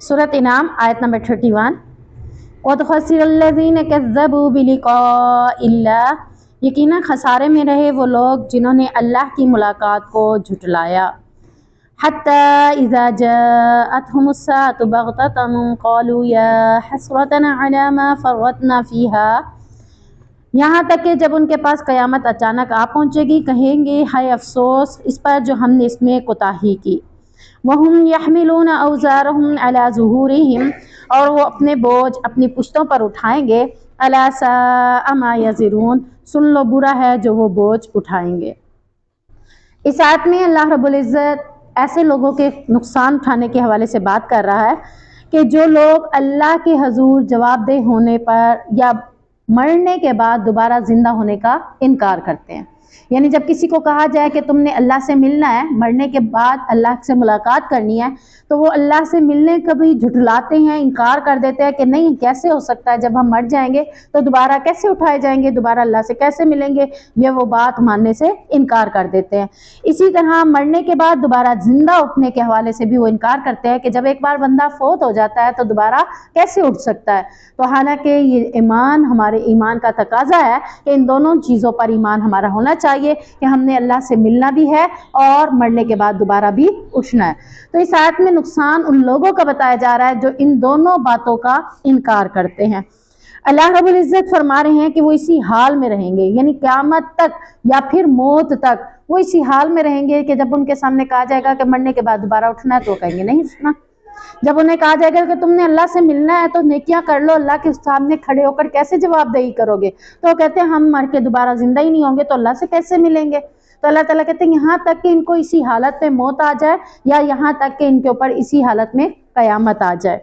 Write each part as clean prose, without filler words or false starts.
सूरत इनाम आयत नंबर 31। क़द ख़सिरल्लज़ीन कज़्ज़बू बिलिक़ाइल्लाह, यकीनन खसारे में रहे वो लोग जिन्होंने अल्लाह की मुलाकात को झुटलाया। हत्ता इज़ा जाअतहुमुस्साअतु बग़ततन क़ालू या हसरतना अला मा फ़र्रतना फ़ीहा, यहाँ तक कि जब उनके पास क़यामत अचानक आ पहुँचेगी कहेंगे हाय अफसोस इस पर जो हमने इसमें कोताही की। वहुम यहमिलून औज़ारहुम अला ज़ुहूरिहिम, और वो अपने बोझ अपनी पुश्तों पर उठाएंगे। अला साअ मा यज़िरून, सुन लो बुरा है जो वो बोझ उठाएंगे। इस आयत में अल्लाह रब्बुल इज़्ज़त ऐसे लोगों के नुकसान उठाने के हवाले से बात कर रहा है कि जो लोग अल्लाह के हजूर जवाबदेह होने पर या मरने के बाद दोबारा ज़िंदा होने का इनकार करते हैं। यानी जब किसी को कहा जाए कि तुमने अल्लाह से मिलना है, मरने के बाद अल्लाह से मुलाकात करनी है, तो वो अल्लाह से मिलने का भी झुठलाते हैं, इनकार कर देते हैं कि नहीं कैसे हो सकता है, जब हम मर जाएंगे तो दोबारा कैसे उठाए जाएंगे, दोबारा अल्लाह से कैसे मिलेंगे, ये वो बात मानने से इनकार कर देते हैं। इसी तरह मरने के बाद दोबारा जिंदा उठने के हवाले से भी वो इनकार करते हैं कि जब एक बार बंदा फोत हो जाता है तो दोबारा कैसे उठ सकता है। तो हालांकि ये ईमान हमारे ईमान का तकाजा है कि इन दोनों चीज़ों पर ईमान हमारा होना चाहिए कि हमने अल्लाह से मिलना भी है और मरने के बाद दोबारा भी उठना है। तो इस आयत में नुकसान उन लोगों का बताया जा रहा है जो इन दोनों बातों का इनकार करते हैं। अल्लाह रब्बुल इज़्ज़त फरमा रहे हैं कि वो इसी हाल में रहेंगे, यानी क़यामत तक या फिर मौत तक वो इसी हाल में रहेंगे कि जब उनके सामने कहा जाएगा कि मरने के बाद दोबारा उठना है तो कहेंगे नहीं उठना। जब उन्हें कहा जाएगा कि तुमने अल्लाह से मिलना है तो नेकियां कर लो, अल्लाह के सामने खड़े होकर कैसे जवाबदेही करोगे, तो कहते हैं हम मर के दोबारा जिंदा ही नहीं होंगे तो अल्लाह से कैसे मिलेंगे। तो अल्लाह ताला कहते हैं यहाँ तक कि इनको इसी हालत में मौत आ जाए या यहाँ तक कि इनके ऊपर इसी हालत में कयामत आ जाए,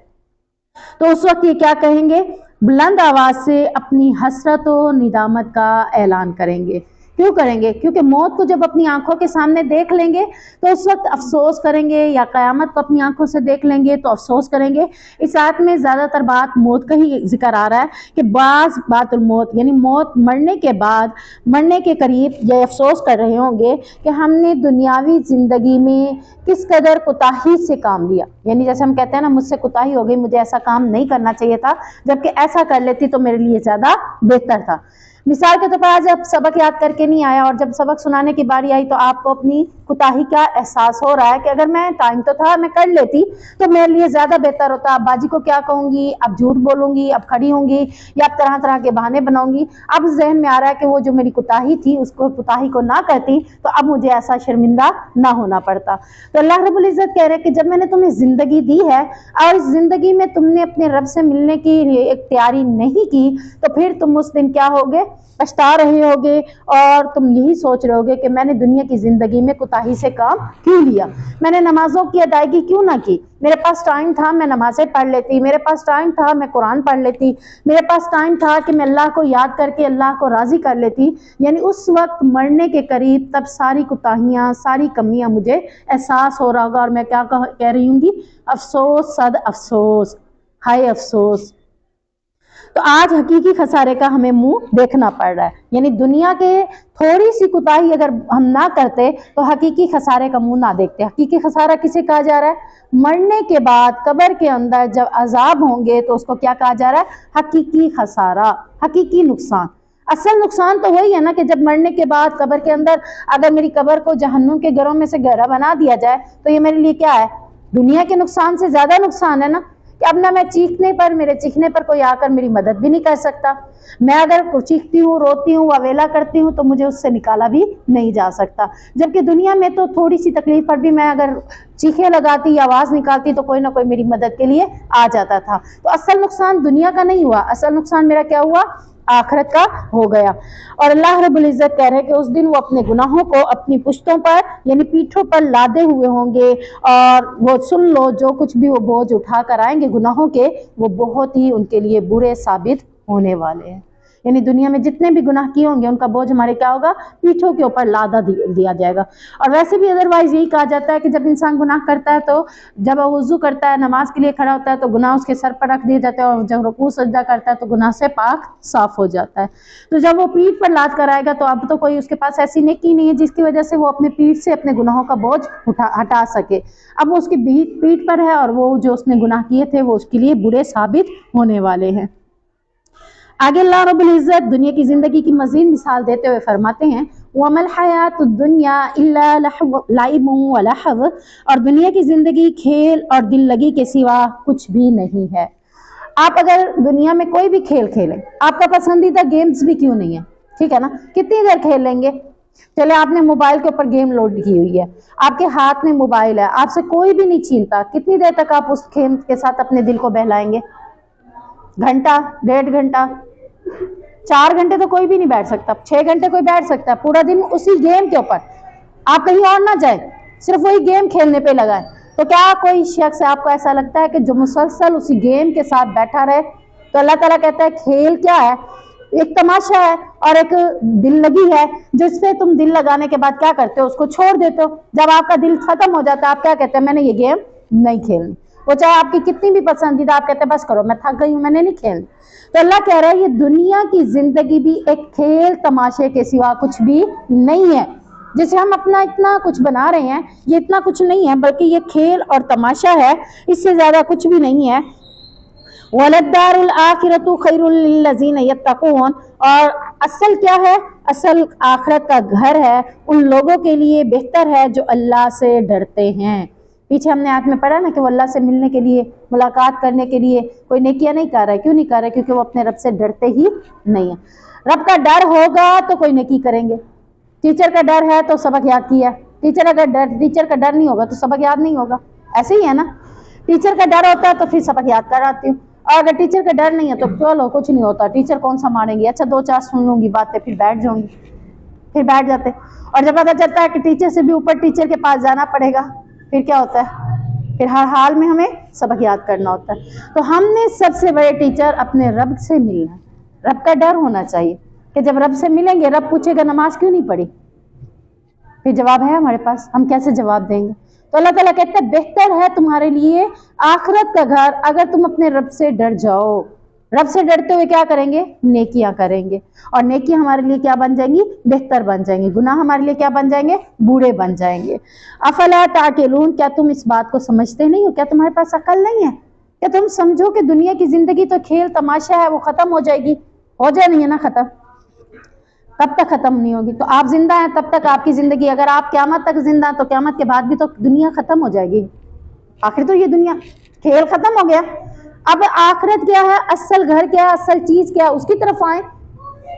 तो उस वक्त ये क्या कहेंगे, बुलंद आवाज से अपनी हसरत और निदामत का ऐलान करेंगे। क्यों करेंगे? क्योंकि मौत को जब अपनी आंखों के सामने देख लेंगे तो उस वक्त अफसोस करेंगे, या क़यामत को अपनी आंखों से देख लेंगे तो अफसोस करेंगे। इस आयत में ज़्यादातर बात मौत का ही जिक्र आ रहा है कि बाज़ बातुल मौत, यानी मौत मरने के बाद मरने के करीब ये अफसोस कर रहे होंगे कि हमने दुनियावी ज़िंदगी में किस कदर कोताही से काम लिया। यानी जैसे हम कहते हैं ना, मुझसे कोताही हो गई, मुझे ऐसा काम नहीं करना चाहिए था, जबकि ऐसा कर लेती तो मेरे लिए ज़्यादा बेहतर था। मिसाल के तौर पर आज आप सबक याद करके नहीं आया और जब सबक सुनाने की बारी आई तो आपको अपनी कोताही का एहसास हो रहा है कि अगर मैं टाइम तो था मैं कर लेती तो मेरे लिए ज़्यादा बेहतर होता। अब बाजी को क्या कहूँगी, अब झूठ बोलूँगी, अब खड़ी होंगी या अब तरह तरह के बहाने बनाऊँगी। अब जहन में आ रहा है कि वो जो मेरी कोताही थी उसको कोताही को ना करती तो अब मुझे ऐसा शर्मिंदा ना होना पड़ता। तो अल्लाह रब्बुल इज़्ज़त कह रहे हैं कि जब मैंने तुम्हें ज़िंदगी दी है और इस ज़िंदगी में तुमने अपने रब से मिलने की एक तैयारी नहीं की तो फिर तुम उस दिन क्या होगे, पछता रहे होगे और तुम यही सोच रहे होगे कि मैंने दुनिया की ज़िंदगी में कोताही से काम क्यों लिया, मैंने नमाजों की अदायगी क्यों ना की। मेरे पास टाइम था मैं नमाज़ें पढ़ लेती, मेरे पास टाइम था मैं कुरान पढ़ लेती, मेरे पास टाइम था कि मैं अल्लाह को याद करके अल्लाह को राज़ी कर लेती। यानी उस वक्त मरने के करीब तब सारी कोताहियाँ सारी कमियाँ मुझे एहसास हो रहा होगा और मैं क्या कह रही हूँगी, अफसोस सद अफसोस, हाय अफसोस। तो आज हकीकी खसारे का हमें मुंह देखना पड़ रहा है। यानी दुनिया के थोड़ी सी कोताही अगर हम ना करते तो हकीकी खसारे का मुंह ना देखते। हकीकी खसारा किसे कहा जा रहा है? मरने के बाद कब्र के अंदर जब अजाब होंगे तो उसको क्या कहा जा रहा है? हकीकी खसारा, हकीकी नुकसान। असल नुकसान तो वही है ना कि जब मरने के बाद कब्र के अंदर अगर मेरी कब्र को जहन्नुम के घरों में से गहरा बना दिया जाए तो ये मेरे लिए क्या है? दुनिया के नुकसान से ज्यादा नुकसान है ना, कि अब ना मैं चीखने पर, मेरे चीखने पर कोई आकर मेरी मदद भी नहीं कर सकता। मैं अगर चीखती हूँ, रोती हूँ, वावेला करती हूँ तो मुझे उससे निकाला भी नहीं जा सकता। जबकि दुनिया में तो थोड़ी सी तकलीफ पर भी मैं अगर चीखें लगाती या आवाज़ निकालती तो कोई ना कोई मेरी मदद के लिए आ जाता था। तो असल नुकसान दुनिया का नहीं हुआ, असल नुकसान मेरा क्या हुआ? आखिरत का हो गया। और अल्लाह रब्बुल इज़्ज़त कह रहे हैं कि उस दिन वो अपने गुनाहों को अपनी पुश्तों पर यानी पीठों पर लादे हुए होंगे और वो सुन लो जो कुछ भी वो बोझ उठा कर आएंगे गुनाहों के, वो बहुत ही उनके लिए बुरे साबित होने वाले हैं। यानी दुनिया में जितने भी गुनाह किए होंगे उनका बोझ हमारे क्या होगा, पीठों के ऊपर लादा दिया जाएगा। और वैसे भी अदरवाइज यही कहा जाता है कि जब इंसान गुनाह करता है तो जब वो वुजू करता है, नमाज के लिए खड़ा होता है, तो गुनाह उसके सर पर रख दिए जाते हैं, और जब रुकू सजदा करता है तो गुनाह से पाक साफ हो जाता है। तो जब वो पीठ पर लाद कर आएगा तो अब तो कोई उसके पास ऐसी नेकी नहीं है जिसकी वजह से वो अपने पीठ से अपने गुनाहों का बोझ हटा सके। अब वो उसकी पीठ पर है और वो जो उसने गुनाह किए थे वो उसके लिए बुरे साबित होने वाले हैं। आगे अल्लाह रब्बुल इज्जत दुनिया की जिंदगी की मजीद मिसाल देते हुए फरमाते हैं, वमल हयातुद दुनिया इल्ला लाइबुन व लहव, और दुनिया की जिंदगी खेल और दिल लगी के सिवा कुछ भी नहीं है। आप अगर दुनिया में कोई भी खेल खेलें, आपका पसंदीदा गेम्स भी क्यों नहीं है, ठीक है ना, कितनी देर खेल लेंगे। चले आपने मोबाइल के ऊपर गेम लोड की हुई है, आपके हाथ में मोबाइल है, आपसे कोई भी नहीं छीनता, कितनी देर तक आप उस गेम के साथ अपने दिल को बहलाएंगे? घंटा, 1.5 घंटा, 4 घंटे तो कोई भी नहीं बैठ सकता, 6 घंटे कोई बैठ सकता है, पूरा दिन उसी गेम के ऊपर। आप कहीं और ना जाए, सिर्फ वही गेम खेलने पे लगा है। तो क्या कोई शख्स आपको ऐसा लगता है कि जो मुसलसल उसी गेम के साथ बैठा रहे? तो अल्लाह ताला कहता है खेल क्या है, एक तमाशा है और एक दिल लगी है, जिसपे तुम दिल लगाने के बाद क्या करते हो, उसको छोड़ देते हो। जब आपका दिल खत्म हो जाता है आप क्या कहते हैं, मैंने ये गेम नहीं खेलनी। वो चाहे आपकी कितनी भी पसंदीदा, आप कहते हैं बस करो मैं थक गई हूं, मैंने नहीं खेलनी। तो अल्लाह कह रहा है ये दुनिया की जिंदगी भी एक खेल तमाशे के सिवा कुछ भी नहीं है। जिसे हम अपना इतना कुछ बना रहे हैं, ये इतना कुछ नहीं है, बल्कि ये खेल और तमाशा है, इससे ज्यादा कुछ भी नहीं है। वलद्दारुल आखिरतु खैरुल लिल्लज़ीना यत्तकून, और असल क्या है, असल आखिरत का घर है उन लोगों के लिए बेहतर है जो अल्लाह से डरते हैं। पीछे हमने आयत में पढ़ा ना कि वो अल्लाह से मिलने के लिए, मुलाकात करने के लिए कोई नेकियां नहीं कर रहा है। क्यों नहीं कर रहा है? क्योंकि वो अपने रब से डरते ही नहीं है। रब का डर होगा तो कोई नेकी करेंगे। टीचर का डर है तो सबक याद किया, टीचर का डर नहीं होगा तो सबक याद नहीं होगा, ऐसे ही है ना। टीचर का डर होता है तो फिर सबक याद कराती हूँ, और अगर टीचर का डर नहीं है तो चलो कुछ नहीं होता, टीचर कौन सा मारेंगे, अच्छा 2-4 सुन लूंगी बातें फिर बैठ जाऊंगी, फिर बैठ जाते। और जब पता चलता है कि टीचर से भी ऊपर टीचर के पास जाना पड़ेगा, फिर क्या होता है, फिर हर हाल में हमें सबक याद करना होता है। तो हमने सबसे बड़े टीचर अपने रब से मिलना है। रब का डर होना चाहिए कि जब रब से मिलेंगे, रब पूछेगा नमाज क्यों नहीं पढ़ी, फिर जवाब है हमारे पास, हम कैसे जवाब देंगे। तो अल्लाह ताला कहता है बेहतर है तुम्हारे लिए आखिरत का घर अगर तुम अपने रब से डर जाओ। रब से डरते हुए क्या करेंगे, नेकियां करेंगे, और नेकियां हमारे लिए क्या बन जाएंगी, बेहतर बन जाएंगी। गुनाह हमारे लिए क्या बन जाएंगे, बूढ़े बन जाएंगे। अफला ताकिलून, क्या तुम इस बात को समझते नहीं हो, क्या तुम्हारे पास अकल नहीं है, क्या तुम समझो कि दुनिया की जिंदगी तो खेल तमाशा है, वो खत्म हो जाएगी, हो जाए नहीं है ना खत्म, कब तक खत्म नहीं होगी। तो आप जिंदा हैं तब तक आपकी जिंदगी, अगर आप क़यामत तक जिंदा तो क़यामत के बाद भी तो दुनिया खत्म हो जाएगी। आखिर तो ये दुनिया खेल खत्म हो गया, अब आखिरत क्या है, असल घर क्या है, असल चीज क्या है, उसकी तरफ आए,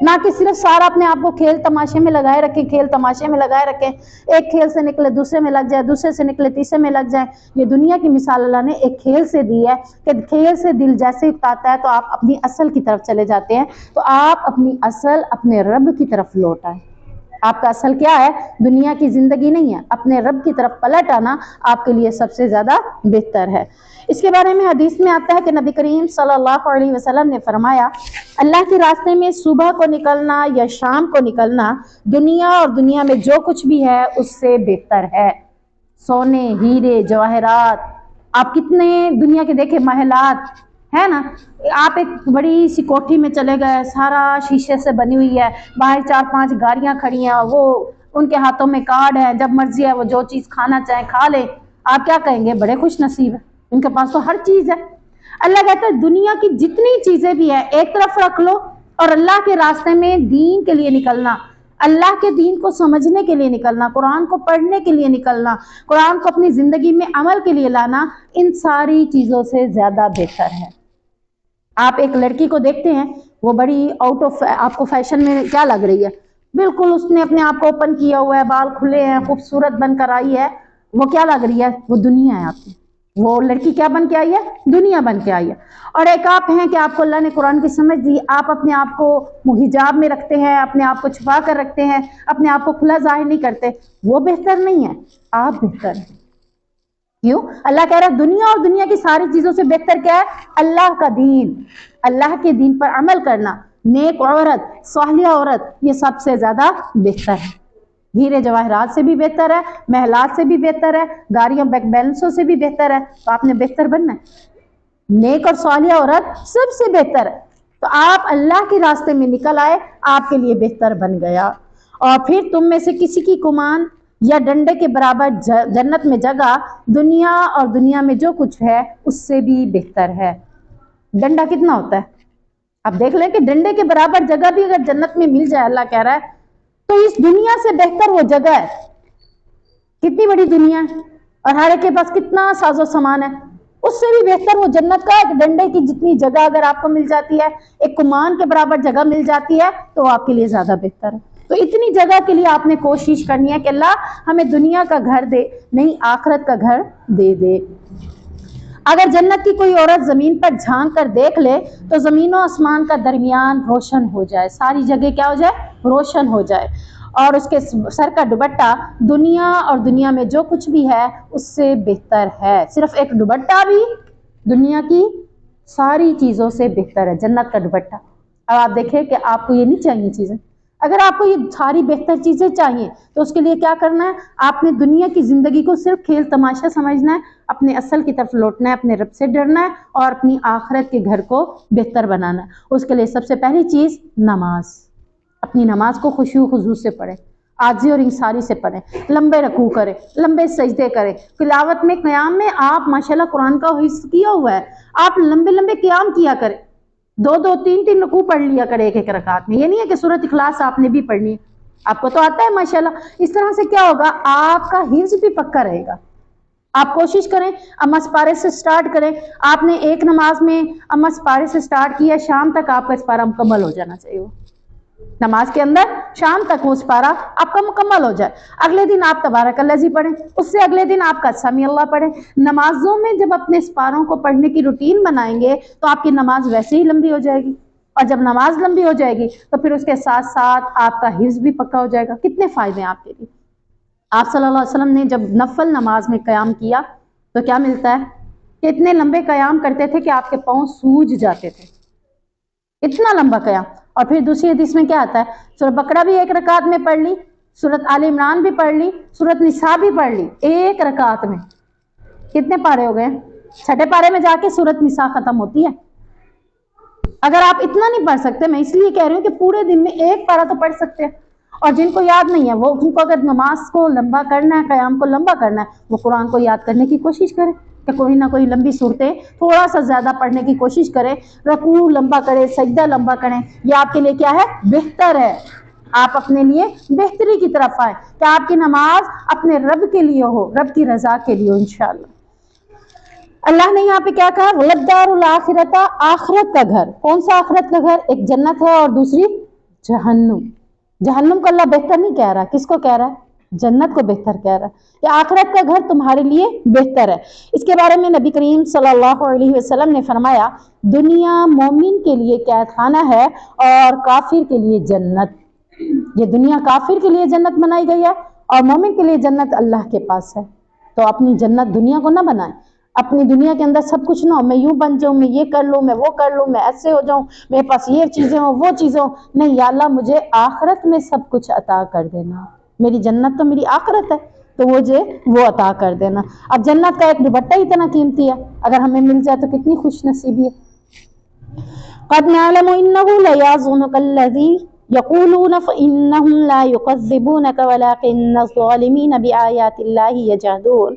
ना कि सिर्फ सारा अपने आप को खेल तमाशे में लगाए रखें, खेल तमाशे में लगाए रखें, एक खेल से निकले दूसरे में लग जाए, दूसरे से निकले तीसरे में लग जाए। ये दुनिया की मिसाल अल्लाह ने एक खेल से दी है कि खेल से दिल जैसे उकताता है तो आप अपनी असल की तरफ चले जाते हैं। तो आप अपनी असल अपने रब की तरफ लौट आए। आपका असल क्या है, दुनिया की जिंदगी नहीं है, अपने रब की तरफ पलट आना आपके लिए सबसे ज्यादा बेहतर है। इसके बारे में हदीस में आता है कि नबी करीम सल्लल्लाहु अलैहि वसल्लम ने फरमाया, अल्लाह के रास्ते में सुबह को निकलना या शाम को निकलना दुनिया और दुनिया में जो कुछ भी है उससे बेहतर है। सोने, हीरे, जवाहरात, आप कितने दुनिया के देखे महलात है ना, आप एक बड़ी सी कोठी में चले गए, सारा शीशे से बनी हुई है, बाहर 4-5 गाड़ियां खड़ी हैं, वो उनके हाथों में कार्ड है, जब मर्जी है वो जो चीज खाना चाहे खा ले। आप क्या कहेंगे, बड़े खुश नसीब है, इनके पास तो हर चीज है। अल्लाह कहता है दुनिया की जितनी चीजें भी है एक तरफ रख लो और अल्लाह के रास्ते में दीन के लिए निकलना, अल्लाह के दीन को समझने के लिए निकलना, कुरान को पढ़ने के लिए निकलना, कुरान को अपनी जिंदगी में अमल के लिए लाना, इन सारी चीजों से ज्यादा बेहतर है। आप एक लड़की को देखते हैं, वो बड़ी आउट ऑफ आपको फैशन में क्या लग रही है, बिल्कुल उसने अपने आप को ओपन किया हुआ है, बाल खुले हैं, खूबसूरत बनकर आई है, वो क्या लग रही है, वो दुनिया है आपकी। वो लड़की क्या बन के आई है, दुनिया बन के आई है। और एक आप हैं कि आपको अल्लाह ने कुरान की समझ दी, आप अपने आप को हिजाब में रखते हैं, अपने आप को छुपा कर रखते हैं, अपने आप को खुला जाहिर नहीं करते, वो बेहतर नहीं है, आप बेहतर हैं। क्यों? अल्लाह कह रहा है दुनिया और दुनिया की सारी चीजों से बेहतर क्या है, अल्लाह का दीन, अल्लाह के दीन पर अमल करना, नेक औरत, सालिया औरत, ये सबसे ज़्यादा बेहतर है। हीरे जवाहरात से भी बेहतर है, महलात से भी बेहतर है, गाड़ियों बैंक बैलेंसों से भी बेहतर है। तो आपने बेहतर बनना है। नेक और सालिया औरत सबसे बेहतर है। तो आप अल्लाह के रास्ते में निकल आए, आपके लिए बेहतर बन गया। और फिर तुम में से किसी की कुमान या डंडे के बराबर जन्नत में जगह दुनिया और दुनिया में जो कुछ है उससे भी बेहतर है। डंडा कितना होता है? आप देख लें कि डंडे के बराबर जगह भी अगर जन्नत में मिल जाए, अल्लाह कह रहा है, तो इस दुनिया से बेहतर वो जगह है। कितनी बड़ी दुनिया है और हर एक के पास कितना साजो सामान है, उससे भी बेहतर वो जन्नत का एक डंडे की जितनी जगह अगर आपको मिल जाती है, एक कुमान के बराबर जगह मिल जाती है, तो आपके लिए ज्यादा बेहतर है। तो इतनी जगह के लिए आपने कोशिश करनी है कि अल्लाह हमें दुनिया का घर दे, नहीं आखिरत का घर दे दे। अगर जन्नत की कोई औरत जमीन पर झांक कर देख ले तो जमीन और आसमान का दरमियान रोशन हो जाए, सारी जगह क्या हो जाए? रोशन हो जाए। और उसके सर का दुपट्टा दुनिया और दुनिया में जो कुछ भी है उससे बेहतर है। सिर्फ एक दुपट्टा भी दुनिया की सारी चीजों से बेहतर है, जन्नत का दुपट्टा। अब आप देखें कि आपको ये नहीं चाहिए चीजें, अगर आपको ये सारी बेहतर चीजें चाहिए तो उसके लिए क्या करना है? आपने दुनिया की जिंदगी को सिर्फ खेल तमाशा समझना है, अपने असल की तरफ लौटना है, अपने रब से डरना है और अपनी आखिरत के घर को बेहतर बनाना है। उसके लिए सबसे पहली चीज नमाज। अपनी नमाज को खुशू खुजू से पढ़े, आजी और इंसारी से पढ़े, लंबे रकू करें, लंबे सजदे करें, तिलावत में क़याम में आप माशाल्लाह कुरान का हिफ्ज़ किया हुआ है, आप लंबे लंबे क़याम किया करें, 2-2 3-3 रकू पढ़ लिया करें एक एक रकात में। ये नहीं है कि सूरत इखलास आपने भी पढ़नी है, आपको तो आता है माशाल्लाह। इस तरह से क्या होगा? आपका हिफ्ज़ भी पक्का रहेगा। आप कोशिश करें अम्मा पारे से स्टार्ट करें। आपने एक नमाज में अम्मा पारे से स्टार्ट किया, शाम तक आपका इस पारा मुकम्मल हो जाना चाहिए। नमाज के अंदर शाम तक वो पारा आपका मुकम्मल हो जाए। अगले दिन आप तबारकल्लाजी पढ़ें, उससे अगले दिन आपका समी अल्लाह पढ़ें। नमाजों में जब अपने इस पारों को पढ़ने की रूटीन बनाएंगे तो आपकी नमाज वैसे ही लंबी हो जाएगी, और जब नमाज लंबी हो जाएगी तो फिर उसके साथ साथ आपका हिफ्ज़ भी पक्का हो जाएगा। कितने फायदे हैं आपके लिए। आप सल्लल्लाहु अलैहि वसल्लम ने जब नफल नमाज में क़याम किया तो क्या मिलता है कि इतने लंबे क़याम करते थे कि आपके पाँव सूज जाते थे, इतना लंबा क़याम। और फिर दूसरी हदीस में क्या आता है? सूरत बकरा भी एक रकात में पढ़ ली, सूरत आल इमरान भी पढ़ ली, सूरत निसा भी पढ़ ली एक रकात में। कितने पारे हो गए? छठे पारे में जाके सूरत निसा खत्म होती है। अगर आप इतना नहीं पढ़ सकते, मैं इसलिए कह रही हूँ कि पूरे दिन में एक पारा तो पढ़ सकते हैं, और जिनको याद नहीं है वो, उनको अगर नमाज को लंबा करना है, क़याम को लंबा करना है, वो कुरान को याद करने की कोशिश करें कि कोई ना कोई लंबी सूरतें थोड़ा सा ज़्यादा पढ़ने की कोशिश करें, रकू लंबा करें, सजदा लंबा करें। ये आपके लिए क्या है? बेहतर है। आप अपने लिए बेहतरी की तरफ आए कि आपकी नमाज अपने रब के लिए हो, रब की रजा के लिए हो इंशाअल्लाह। अल्लाह ने यहाँ पे क्या कहा? वलद्दारुल आखिरता, आखिरत का घर। कौन सा आखिरत का घर? एक जन्नत है और दूसरी जहन्नुम। जहन्नुम को अल्लाह बेहतर नहीं कह रहा, किसको कह रहा है? जन्नत को बेहतर कह रहा है कि आखिरत का घर तुम्हारे लिए बेहतर है। इसके बारे में नबी करीम सल्लल्लाहु अलैहि वसल्लम ने फरमाया, दुनिया मोमिन के लिए कैद खाना है और काफिर के लिए जन्नत। ये दुनिया काफिर के लिए जन्नत बनाई गई है और मोमिन के लिए जन्नत अल्लाह के पास है। तो अपनी जन्नत दुनिया को ना बनाए, अपनी दुनिया के अंदर सब कुछ ना हो, मैं यूं बन जाऊं, मैं ये कर लूं, मैं वो कर लूं, मैं ऐसे हो जाऊं, मेरे पास ये चीजें हो, वो चीजें हो। नहीं, या अल्लाह मुझे आखिरत में सब कुछ अता कर देना, मेरी जन्नत तो मेरी आखिरत है, तो वो अता कर देना। अब जन्नत का एक दुपट्टा ही इतना कीमती है, अगर हमें मिल जाए तो कितनी खुश नसीबी है। क़द नअलमु इन्नहु लयज़ुनुकल्लज़ी यक़ूलून फ़इन्नहुम ला युकज़्ज़िबूनक वलाकिन्न ज़ालिमीन बिआयातिल्लाहि यजहदून।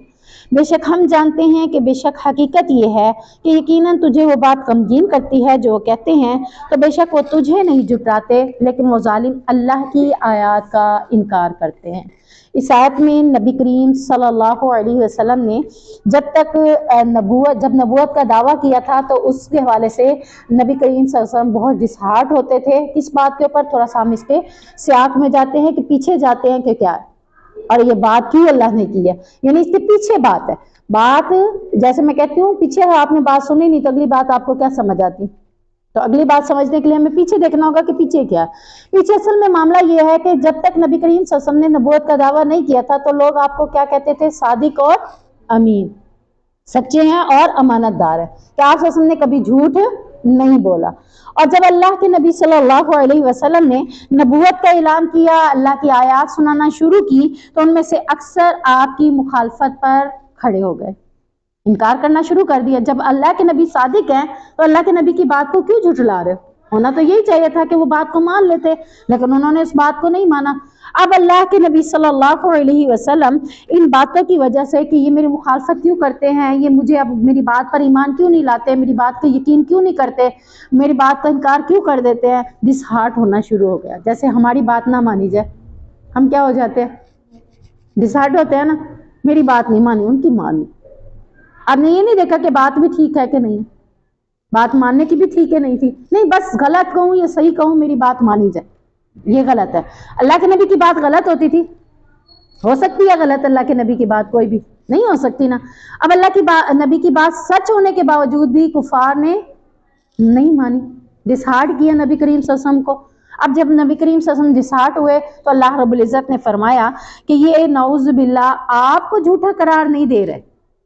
बेशक हम जानते हैं कि बेशक हकीकत ये है कि यकीनन तुझे वो बात गमगीन करती है जो वो कहते हैं, तो बेशक वो तुझे नहीं जुटाते, लेकिन वो जालिम अल्लाह की आयत का इनकार करते हैं। इस आयत में नबी करीम सल्लल्लाहु अलैहि वसल्लम ने जब नबूवत का दावा किया था तो उसके हवाले से नबी करीम सल्लल्लाहु अलैहि वसल्लम बहुत डिसहार्ट होते थे। किस बात के ऊपर? थोड़ा सा हम इसके सियाक में जाते हैं कि पीछे जाते हैं कि क्या है और ये बात क्यों अल्लाह ने की है, यानी इसके पीछे बात है। बात जैसे मैं कहती हूँ, पीछे आपने बात सुनी नहीं तो अगली बात आपको क्या समझ आती? तो अगली बात समझने के लिए हमें पीछे देखना होगा कि पीछे क्या है। पीछे असल में मामला ये है कि जब तक नबी करीम सल्लल्लाहु अलैहि वसल्लम ने नबूवत का दावा नहीं किया था तो लोग आपको क्या कहते थे? सादिक और अमीन, सच्चे हैं और अमानतदार है। क्या आप सल्लल्लाहु अलैहि वसल्लम ने कभी झूठ नहीं बोला। और जब अल्लाह के नबी सल्लल्लाहु अलैहि वसल्लम ने नबूवत का ऐलान किया, अल्लाह की आयत सुनाना शुरू की, तो उनमें से अक्सर आपकी मुखालफत पर खड़े हो गए, इनकार करना शुरू कर दिया। जब अल्लाह के नबी सादिक हैं तो अल्लाह के नबी की बात को क्यों झुठला रहे हो? होना तो यही चाहिए था कि वो बात को मान लेते, लेकिन उन्होंने इस बात को नहीं माना। अब अल्लाह के नबी सल्लल्लाहु अलैहि वसल्लम इन बातों की वजह से कि ये मेरी मुखालफत क्यों करते हैं, ये मुझे अब मेरी बात पर ईमान क्यों नहीं लाते, मेरी बात को यकीन क्यों नहीं करते, मेरी बात का इनकार क्यों कर देते हैं, डिसहार्ट होना शुरू हो गया। जैसे हमारी बात ना मानी जाए, हम क्या हो जाते हैं? डिसहार्ट होते हैं ना, मेरी बात नहीं मानी, उनकी मानी। आपने ये नहीं देखा कि बात भी ठीक है कि नहीं, बात मानने की भी ठीक है नहीं थी, नहीं बस गलत कहूँ या सही कहूँ, मेरी बात मानी जाए, ये गलत है। अल्लाह के नबी की बात गलत होती थी? हो सकती है गलत अल्लाह के नबी की बात? कोई भी नहीं हो सकती ना। अब अल्लाह की नबी की बात सच होने के बावजूद भी कुफार ने नहीं मानी, डिसहार्ट किया नबी करीम सल्लल्लाहु अलैहि वसल्लम को। अब जब नबी करीम सल्लल्लाहु अलैहि वसल्लम डिसहार्ट हुए तो अल्लाह रब्बुल इज्जत ने फरमाया कि ये नऊज़ बिल्लाह आपको झूठा करार नहीं दे रहे,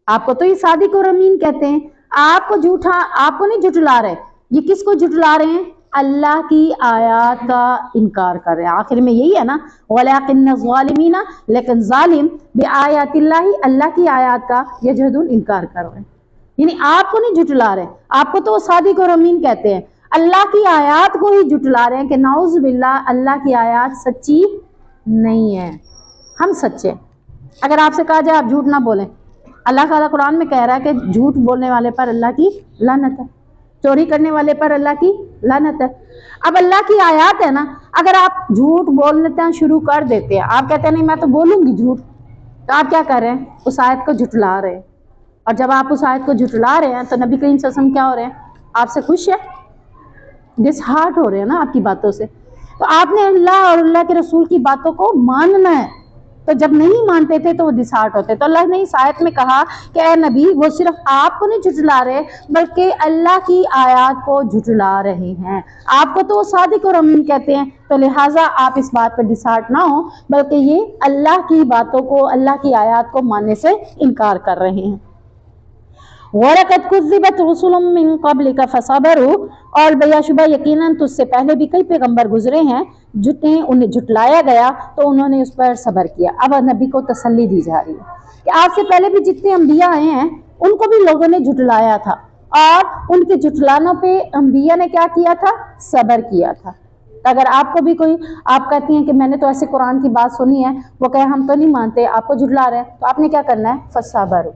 आपको तो ये सादिक और अमीन कहते हैं, आपको झूठा, आपको नहीं झुठला रहे। ये किसको झुठला रहे हैं? अल्लाह की आयत का इनकार कर रहे हैं। आखिर में यही है ना, वलाकिन्न ज़ालिमीना, लेकिन जालिम बिआयातिल्लाहि, अल्लाह की आयत का यजहदून, इनकार कर रहे हैं। यानी आपको नहीं झुठला रहे, आपको तो वो सादिक और अमीन कहते हैं, अल्लाह की आयत को ही झुठला रहे हैं कि नाउज़ बिल्लाह अल्लाह की आयत सच्ची नहीं है, हम सच्चे। अगर आपसे कहा जाए आप झूठ ना बोलें, अल्लाह ताला कुरान में कह रहा है कि झूठ बोलने वाले पर अल्लाह की लानत है, चोरी करने वाले पर अल्लाह की लानत है। अब अल्लाह की आयत है ना, अगर आप झूठ बोलना शुरू कर देते हैं, आप कहते हैं नहीं मैं तो बोलूंगी झूठ, तो आप क्या कर रहे हैं? उस आयत को झुठला रहे हैं। और जब आप उस आयत को झुठला रहे हैं तो नबी करीम सल्लल्लाहु अलैहि वसल्लम क्या हो रहे हैं? आपसे खुश है, डिसहार्ट हो रहे हैं ना आपकी बातों से। तो आपने अल्लाह और अल्लाह के रसूल की बातों को मानना है, तो जब नहीं मानते थे तो वो डिसहार्ट होते। तो अल्लाह ने इस आयत में कहा कि ए नबी, वो सिर्फ आपको नहीं झुठला रहे बल्कि अल्लाह की आयत को झुठला रहे हैं। आपको तो वो सादिक और अमीन कहते हैं, तो लिहाजा आप इस बात पर डिसहार्ट ना हो, बल्कि ये अल्लाह की बातों को, अल्लाह की आयत को मानने से इनकार कर रहे हैं। वलक़द कुज़्ज़िबत रुसुलुम मिन क़ब्लिका फ़सबरू, और बेशुबा यकीनन तुझसे पहले भी कई पैगंबर गुजरे हैं जिन्हें उन्हें झुटलाया गया तो उन्होंने उस पर सब्र किया। अब नबी को तसल्ली दी जा रही है कि आपसे पहले भी जितने अंबिया आए हैं उनको भी लोगों ने झुटलाया था, और उनके झुटलानों पे अंबिया ने क्या किया था? सब्र किया था। अगर आपको भी कोई, आप कहती हैं कि मैंने तो ऐसे कुरान की बात सुनी है, वो कहे हम तो नहीं मानते, आपको झुटला रहे हैं, तो आपने क्या करना है? फ़सबरू,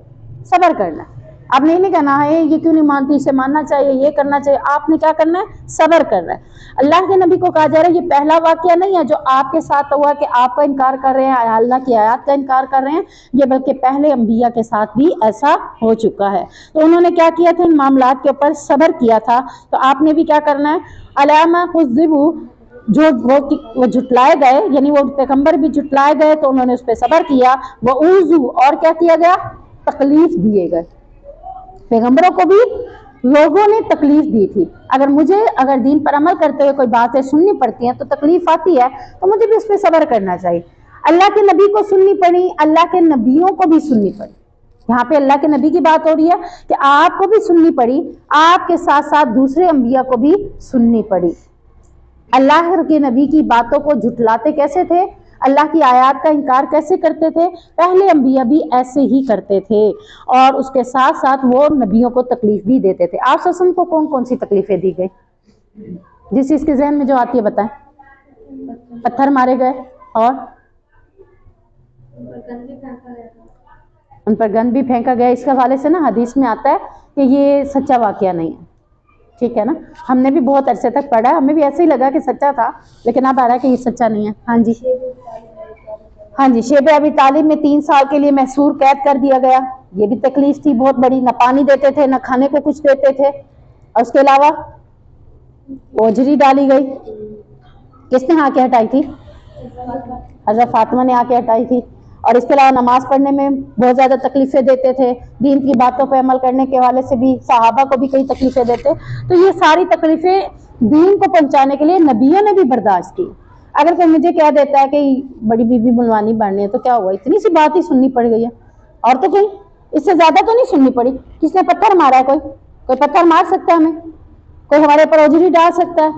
सब्र करना है। आपने नहीं कहना है ये क्यों नहीं मानती, इसे मानना चाहिए, ये करना चाहिए, आपने क्या करना है? सब्र करना है। अल्लाह के नबी को कहा जा रहा है ये पहला वाकया नहीं है जो आपके साथ हुआ कि आपका इनकार कर रहे हैं, अल्लाह की आयत का इनकार कर रहे हैं, ये बल्कि पहले अंबिया के साथ भी ऐसा हो चुका है। तो उन्होंने क्या किया था? इन मामलात के ऊपर सब्र किया था। तो आपने भी क्या करना है? अलामा कुज़्ज़िबू, जो वो झुटलाए गए, यानी वो पैगंबर भी झुटलाए गए तो उन्होंने उस पर सब्र किया। वो उज़ू, और क्या किया गया? तकलीफ दिए गए। पैगंबरों को भी लोगों ने तकलीफ दी थी। अगर दीन पर अमल करते हुए कोई बातें सुननी पड़ती हैं तो तकलीफ आती है, तो मुझे भी उस पर सब्र करना चाहिए। अल्लाह के नबी को सुननी पड़ी, अल्लाह के नबियों को भी सुननी पड़ी। यहाँ पे अल्लाह के नबी की बात हो रही है कि आपको भी सुननी पड़ी, आपके साथ साथ दूसरे अंबिया को भी सुननी पड़ी। अल्लाह के नबी की बातों को झुटलाते कैसे थे? अल्लाह की आयत का इनकार कैसे करते थे? पहले अंबिया भी ऐसे ही करते थे, और उसके साथ साथ वो नबियों को तकलीफ भी देते थे। आप ससम को कौन कौन सी तकलीफें दी गई? जिस इसके जहन में जो आती है बताएं। पत्थर मारे गए, और उन पर गन भी फेंका गया। इसके हवाले से ना हदीस में आता है कि ये सच्चा वाकया नहीं है, ठीक है ना। हमने भी बहुत अरसे तक पढ़ा, हमें भी ऐसे ही लगा कि सच्चा था, लेकिन अब आ रहा है कि ये सच्चा नहीं है। हाँ जी, हाँ जी, शेब अबी तालिब में 3 साल के लिए महसूर कैद कर दिया गया। ये भी तकलीफ थी बहुत बड़ी, न पानी देते थे, न खाने को कुछ देते थे, और उसके अलावा ओझरी डाली गई। किसने आके हटाई थी? हज़रत फातिमा ने आके हटाई थी। और इसके अलावा नमाज पढ़ने में बहुत ज़्यादा तकलीफ़ें देते थे, दीन की बातों पर अमल करने के हवाले से भी सहाबा को भी कई तकलीफ़ें देते। तो ये सारी तकलीफ़ें दीन को पहुंचाने के लिए नबियों ने भी बर्दाश्त की। अगर कोई मुझे कह देता है कि बड़ी बीबी बुलवानी बननी है, तो क्या हुआ, इतनी सी बात ही सुननी पड़ गई है, और तो कोई इससे ज़्यादा तो नहीं सुननी पड़ी। किसने पत्थर मारा है? कोई पत्थर मार सकता है हमें? कोई हमारे ऊपर उजरी डाल सकता है,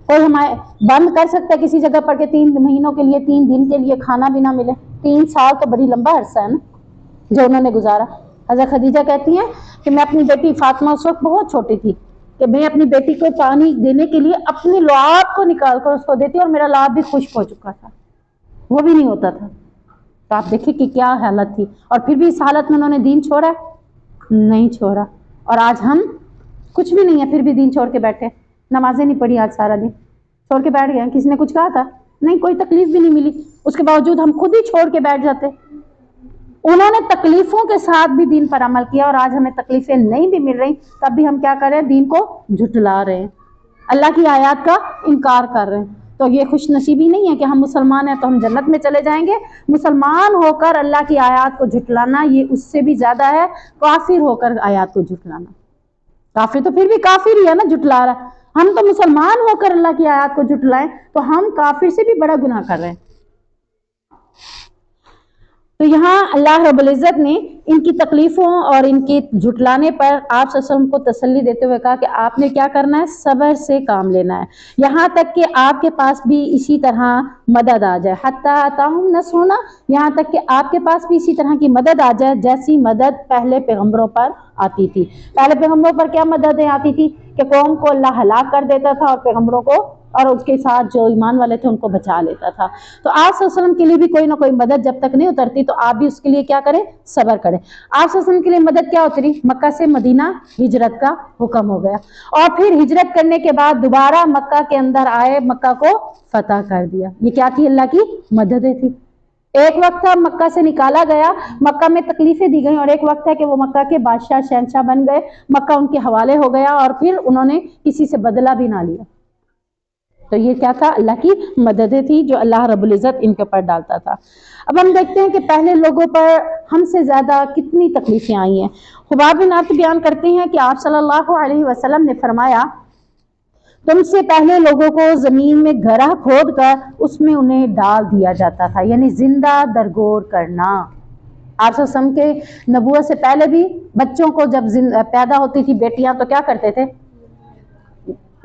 कोई हमारे बंद कर सकता है किसी जगह पर कि 3 महीनों के लिए 3 दिन के लिए खाना भी ना मिले। 3 साल तो बड़ी लंबा अरसा है ना जो उन्होंने गुजारा। हज़रत खदीजा कहती हैं कि मैं अपनी बेटी फातिमा उस वक्त बहुत छोटी थी कि मैं अपनी बेटी को पानी देने के लिए अपनी लुआब को निकाल कर उसको देती और मेरा लाब भी खुश्क हो चुका था, वो भी नहीं होता था। तो आप देखिए कि क्या हालत थी, और फिर भी इस हालत में उन्होंने दीन छोड़ा? नहीं छोड़ा। और आज हम कुछ भी नहीं है फिर भी दीन छोड़ के बैठे, नमाजें नहीं पढ़ी, आज सारा दिन छोड़ के बैठ गए। किसी ने कुछ कहा था? नहीं, कोई तकलीफ भी नहीं मिली, उसके बावजूद हम खुद ही छोड़ के बैठ जाते। उन्होंने तकलीफों के साथ भी दीन पर अमल किया, और आज हमें तकलीफें नहीं भी मिल रही तब भी हम क्या कर रहे हैं? दीन को झुठला रहे हैं, अल्लाह की आयत का इनकार कर रहे हैं। तो ये खुश नसीबी नहीं है कि हम मुसलमान हैं तो हम जन्नत में चले जाएंगे। मुसलमान होकर अल्लाह की आयत को झुठलाना ये उससे भी ज्यादा है काफिर होकर आयत को झुठलाना। काफिर तो फिर भी काफिर ही है ना, झुठला रहा। हम तो मुसलमान होकर अल्लाह की आयत को झुठलाएं तो हम काफिर से भी बड़ा गुनाह कर रहे हैं। तो यहाँ अल्लाह रब्बुल इज़्ज़त ने इनकी तकलीफ़ों और इनके झुटलाने पर आप सल्लल्लाहु अलैहि वसल्लम को तसल्ली देते हुए कहा कि आपने क्या करना है? सब्र से काम लेना है, यहाँ तक कि आपके पास भी इसी तरह मदद आ जाए। हत्ता अताहुम नसरुना, यहाँ तक कि आपके पास भी इसी तरह की मदद आ जाए जैसी मदद पहले पैगम्बरों पर आती थी। पहले पैगम्बरों पर क्या मददें आती थी कि कौम को अल्लाह हलाक कर देता था और पैगम्बरों को और उसके साथ जो ईमान वाले थे उनको बचा लेता था। तो आप सल्लल्लाहु अलैहि वसल्लम के लिए भी कोई ना कोई मदद जब तक नहीं उतरती तो आप भी उसके लिए क्या करें? सब्र करें। आप सल्लल्लाहु अलैहि वसल्लम के लिए मदद क्या उतरी? मक्का से मदीना हिजरत का हुक्म हो गया, और फिर हिजरत करने के बाद दोबारा मक्का के अंदर आए, मक्का को फतह कर दिया। ये क्या थी? अल्लाह की मददें थी। एक वक्त था मक्का से निकाला गया, मक्का में तकलीफें दी गई, और एक वक्त है कि वो मक्का के बादशाह शहंशाह बन गए, मक्का उनके हवाले हो गया और फिर उन्होंने किसी से बदला भी ना लिया। तो ये क्या था? अल्लाह की मददें थी जो अल्लाह रब्बुल इज़्ज़त इनके ऊपर डालता था। अब हम देखते हैं कि पहले लोगों पर हमसे ज़्यादा कितनी तकलीफ़ें आई हैं। खुबाब बिन अरत बयान करते हैं कि आप सल्लल्लाहु अलैहि वसल्लम ने फरमाया, तुमसे पहले लोगों को ज़मीन में गड्ढा खोद कर उसमें उन्हें डाल दिया जाता था, यानी जिंदा दरगोर करना। आप सल्लल्लाहु अलैहि वसल्लम के नबूवत से पहले भी बच्चों को जब पैदा होती थी बेटियां तो क्या करते थे?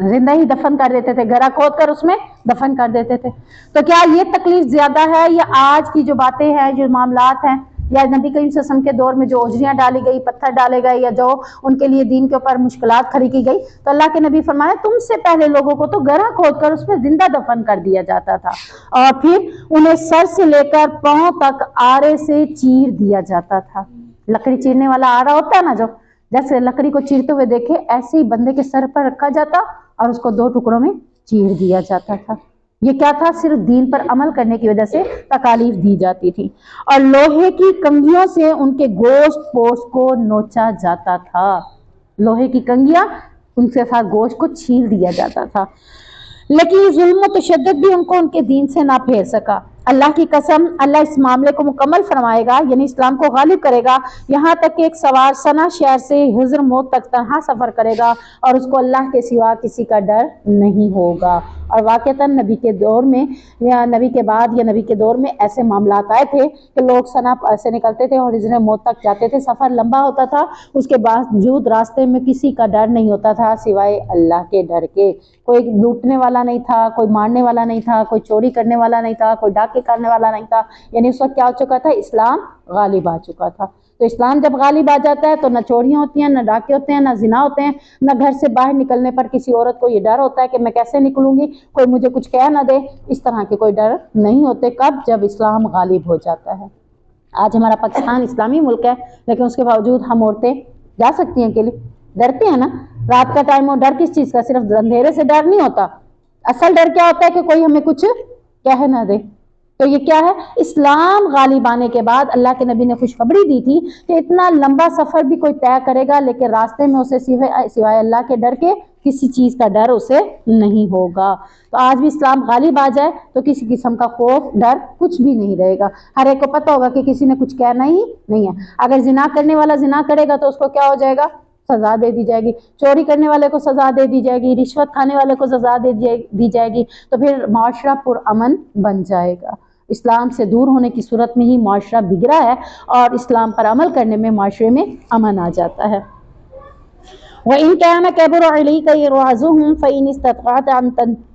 जिंदा ही दफन कर देते थे, गड्ढा खोद कर उसमें दफन कर देते थे। तो क्या ये तकलीफ ज्यादा है या आज की जो बातें हैं, जो मामलात हैं, या नबी करीम सल्लल्लाहु अलैहि वसल्लम के दौर में जो ओजरियां डाली गई, पत्थर डाले गए, या जो उनके लिए दीन के ऊपर मुश्किलात खड़ी की गई? तो अल्लाह के नबी फरमाया, तुमसे पहले लोगों को तो गड्ढा खोद कर उसमें जिंदा दफन कर दिया जाता था, और फिर उन्हें सर से लेकर पांव तक आरे से चीर दिया जाता था। लकड़ी चीरने वाला आरा होता है ना, जो जैसे लकड़ी को चीरते हुए देखे, ऐसे ही बंदे के सर पर रखा जाता और उसको 2 टुकड़ों में चीर दिया जाता था। ये क्या था? सिर्फ दीन पर अमल करने की वजह से तकालीफ दी जाती थी। और लोहे की कंघियों से उनके गोश्त पोस्ट को नोचा जाता था। लोहे की कंघियां, उनके साथ गोश्त को छील दिया जाता था। लेकिन जुल्म व तशद्दुद भी उनको उनके दीन से ना फेर सका। अल्लाह की कसम, अल्लाह इस मामले को मुकम्मल फरमाएगा, यानी इस्लाम को गालिब करेगा, यहाँ तक कि एक सवार सना शहर से हिज्र मौत तक तनहा सफ़र करेगा और उसको अल्लाह के सिवा किसी का डर नहीं होगा। और वाक़तन नबी के दौर में या नबी के बाद या नबी के दौर में ऐसे मामलात आए थे कि लोग सना ऐसे निकलते थे और हिज्र मौत तक जाते थे, सफ़र लंबा होता था, उसके बावजूद रास्ते में किसी का डर नहीं होता था सिवाय अल्लाह के डर के। कोई लूटने वाला नहीं था, कोई मारने वाला नहीं था, कोई चोरी करने वाला नहीं था, कोई डाके करने वाला नहीं था। यानी उस वक्त क्या हो चुका था? इस्लाम गालिब आ चुका था। तो इस्लाम जब गालिब आ जाता है तो न चोरियां होती हैं, न डाके होते हैं, न जिना होते हैं, न घर से बाहर निकलने पर किसी औरत को ये डर होता है कि मैं कैसे निकलूंगी, कोई मुझे कुछ कह ना दे। इस तरह के कोई डर नहीं होते। कब? जब इस्लाम गालिब हो जाता है। आज हमारा पाकिस्तान इस्लामी मुल्क है, लेकिन उसके बावजूद हम औरतें जा सकती हैं अकेले? डरते हैं ना। रात का टाइम हो, डर किस चीज़ का? सिर्फ अंधेरे से डर नहीं होता, असल डर क्या होता है कि कोई हमें कुछ कह ना दे। तो ये क्या है? इस्लाम गालिब आने के बाद अल्लाह के नबी ने खुशखबरी दी थी कि इतना लंबा सफ़र भी कोई तय करेगा, लेकिन रास्ते में उसे सिवाय अल्लाह के डर के किसी चीज़ का डर उसे नहीं होगा। तो आज भी इस्लाम गालिब आ जाए तो किसी किस्म का खौफ, डर कुछ भी नहीं रहेगा। हर एक को पता होगा कि किसी ने कुछ कहना ही नहीं है। अगर जिना करने वाला जिना करेगा तो उसको क्या हो जाएगा? सजा दे दी जाएगी। चोरी करने वाले को सजा दे दी जाएगी, रिश्वत खाने वाले को सजा दी जाएगी। तो फिर माशरा पुरअमन बन जाएगा। इस्लाम से दूर होने की सूरत में ही माशरा बिगड़ा है, और इस्लाम पर अमल करने में माशरे में अमन आ जाता है। وَإِن كَانَ كَبُرَ عَلَيْكَ إِعْرَاضُهُمْ فَإِنِ اسْتَطَعْتَ